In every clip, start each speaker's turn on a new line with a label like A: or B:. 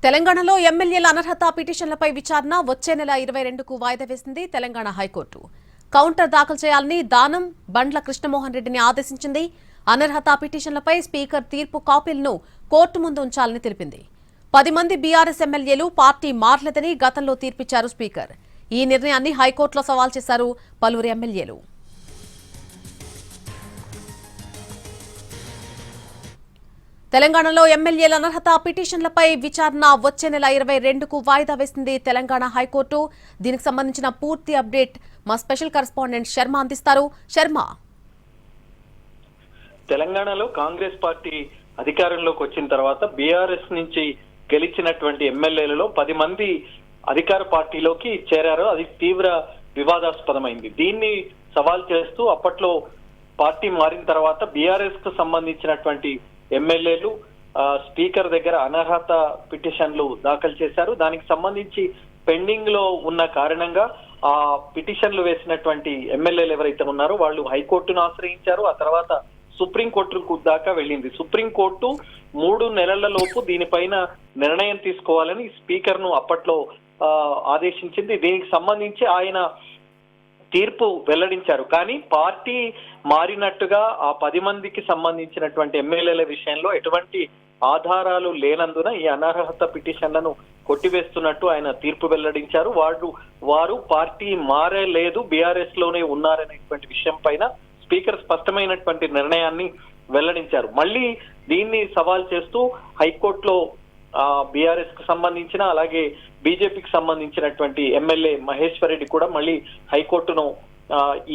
A: తెలంగాణలో ఎమ్మెల్యేల అనర్హత పిటిషన్లపై విచారణ వచ్చే నెల 22కు వాయిదా వేసింది తెలంగాణ హైకోర్టు. కౌంటర్ దాఖలు చేయాలని దానం బండ్ల కృష్ణమోహన్ రెడ్డిని ఆదేశించింది. అనర్హత పిటిషన్లపై స్పీకర్ తీర్పు కాపీలను కోర్టు ముందు ఉంచాలని తెలిపింది. 10 మంది బీఆర్ఎస్ ఎమ్మెల్యేలు పార్టీ మారలేదని గతంలో తీర్పిచ్చారు స్పీకర్. ఈ నిర్ణయాన్ని హైకోర్టులో సవాల్ చేశారు పలువురు ఎమ్మెల్యేలు. తెలంగాణలో ఎమ్మెల్యేల అనర్హత పిటిషన్లపై విచారణ వచ్చే నెల 22కు వాయిదా వేసింది తెలంగాణ హైకోర్టు. దీనికి సంబంధించిన పూర్తి అప్డేట్ మా స్పెషల్ కరెస్పాండెంట్ శర్మ అందిస్తారు. శర్మ,
B: తెలంగాణలో కాంగ్రెస్ పార్టీ అధికారంలోకి వచ్చిన తర్వాత బీఆర్ఎస్ నుంచి గెలిచినటువంటి ఎమ్మెల్యేలలో 10 మంది అధికార పార్టీలోకి చేరారు. అది తీవ్ర వివాదాస్పదమైంది. దీన్ని సవాల్ చేస్తూ అప్పట్లో పార్టీ మారిన తర్వాత బీఆర్ఎస్ కు సంబంధించినటువంటి ఎమ్మెల్యేలు స్పీకర్ దగ్గర అనర్హత పిటిషన్లు దాఖలు చేశారు. దానికి సంబంధించి పెండింగ్ లో ఉన్న కారణంగా ఆ పిటిషన్లు వేసినటువంటి ఎమ్మెల్యేలు ఎవరైతే ఉన్నారో వాళ్ళు హైకోర్టును ఆశ్రయించారు. ఆ తర్వాత సుప్రీంకోర్టు దాకా వెళ్ళింది. సుప్రీంకోర్టు 3 నెలల లోపు దీనిపైన నిర్ణయం తీసుకోవాలని స్పీకర్ ను అప్పట్లో ఆదేశించింది. దీనికి సంబంధించి ఆయన తీర్పు వెల్లడించారు. కానీ పార్టీ మారినట్టుగా ఆ 10 మందికి సంబంధించినటువంటి ఎమ్మెల్యేల విషయంలో ఎటువంటి ఆధారాలు లేనందున ఈ అనర్హత పిటిషన్లను కొట్టివేస్తున్నట్టు ఆయన తీర్పు వెల్లడించారు. వారు పార్టీ మారలేదు, బీఆర్ఎస్ లోనే ఉన్నారనేటువంటి విషయం పైన స్పీకర్ స్పష్టమైనటువంటి నిర్ణయాన్ని వెల్లడించారు. మళ్ళీ దీన్ని సవాల్ చేస్తూ హైకోర్టులో బీఆర్ఎస్ కు సంబంధించిన అలాగే బీజేపీకి సంబంధించినటువంటి ఎమ్మెల్యే మహేశ్వర్ రెడ్డి కూడా మళ్ళీ హైకోర్టును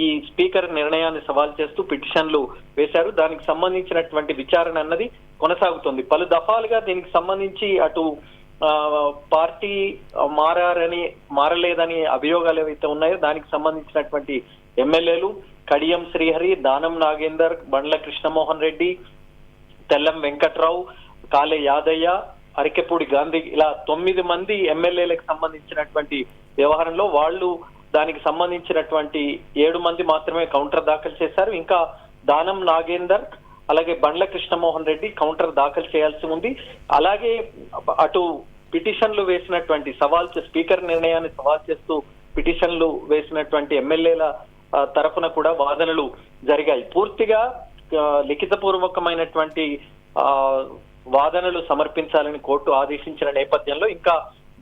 B: ఈ స్పీకర్ నిర్ణయాన్ని సవాల్ చేస్తూ పిటిషన్లు వేశారు. దానికి సంబంధించినటువంటి విచారణ అన్నది కొనసాగుతుంది. పలు దఫాలుగా దీనికి సంబంధించి అటు పార్టీ మారలేదని అభియోగాలు ఏవైతే ఉన్నాయో దానికి సంబంధించినటువంటి ఎమ్మెల్యేలు కడియం శ్రీహరి, దానం నాగేందర్, బండ్ల కృష్ణమోహన్ రెడ్డి, తెల్లం వెంకట్రావు, కాలే యాదయ్య, అరికెపూడి గాంధీ ఇలా 9 మంది ఎమ్మెల్యేలకు సంబంధించినటువంటి వ్యవహారంలో వాళ్ళు దానికి సంబంధించినటువంటి 7 మంది మాత్రమే కౌంటర్ దాఖలు చేశారు. ఇంకా దానం నాగేందర్ అలాగే బండ్ల కృష్ణమోహన్ రెడ్డి కౌంటర్ దాఖలు చేయాల్సి ఉంది. అలాగే అటు పిటిషన్లు వేసినటువంటి స్పీకర్ నిర్ణయాన్ని సవాల్ చేస్తూ పిటిషన్లు వేసినటువంటి ఎమ్మెల్యేల తరఫున కూడా వాదనలు జరిగాయి. పూర్తిగా లిఖితపూర్వకమైనటువంటి వాదనలు సమర్పించాలని కోర్టు ఆదేశించిన నేపథ్యంలో ఇంకా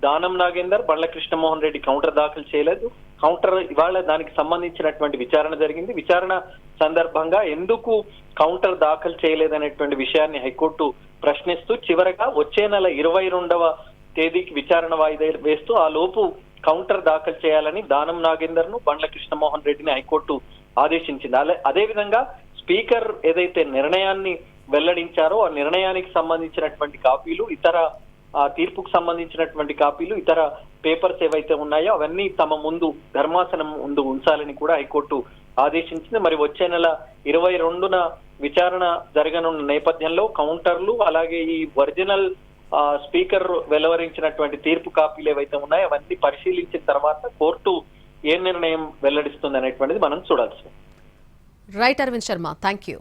B: దానం నాగేందర్, బండ్ల కృష్ణమోహన్ రెడ్డి కౌంటర్ దాఖలు చేయలేదు. కౌంటర్ ఇవాళ దానికి సంబంధించినటువంటి విచారణ జరిగింది. విచారణ సందర్భంగా ఎందుకు కౌంటర్ దాఖలు చేయలేదనేటువంటి విషయాన్ని హైకోర్టు ప్రశ్నిస్తూ చివరగా వచ్చే నెల 22వ తేదీకి విచారణ వాయిదా వేస్తూ ఆ లోపు కౌంటర్ దాఖలు చేయాలని దానం నాగేందర్ ను, బండ్ల కృష్ణమోహన్ రెడ్డిని హైకోర్టు ఆదేశించింది. అదేవిధంగా స్పీకర్ ఏదైతే నిర్ణయాన్ని వెల్లడించారో ఆ నిర్ణయానికి సంబంధించినటువంటి కాపీలు, ఇతర తీర్పుకు సంబంధించినటువంటి కాపీలు, ఇతర పేపర్స్ ఏవైతే ఉన్నాయో అవన్నీ తమ ముందు ధర్మాసనం ముందు ఉంచాలని కూడా హైకోర్టు ఆదేశించింది. మరి వచ్చే నెల 22న విచారణ జరగనున్న నేపథ్యంలో కౌంటర్లు అలాగే ఈ ఒరిజినల్ స్పీకర్ వెలువరించినటువంటి తీర్పు కాపీలు ఏవైతే ఉన్నాయో అవన్నీ పరిశీలించిన తర్వాత కోర్టు ఏ నిర్ణయం వెల్లడిస్తుంది అనేటువంటిది మనం చూడాల్సి.
A: Right Arvind Sharma, thank you.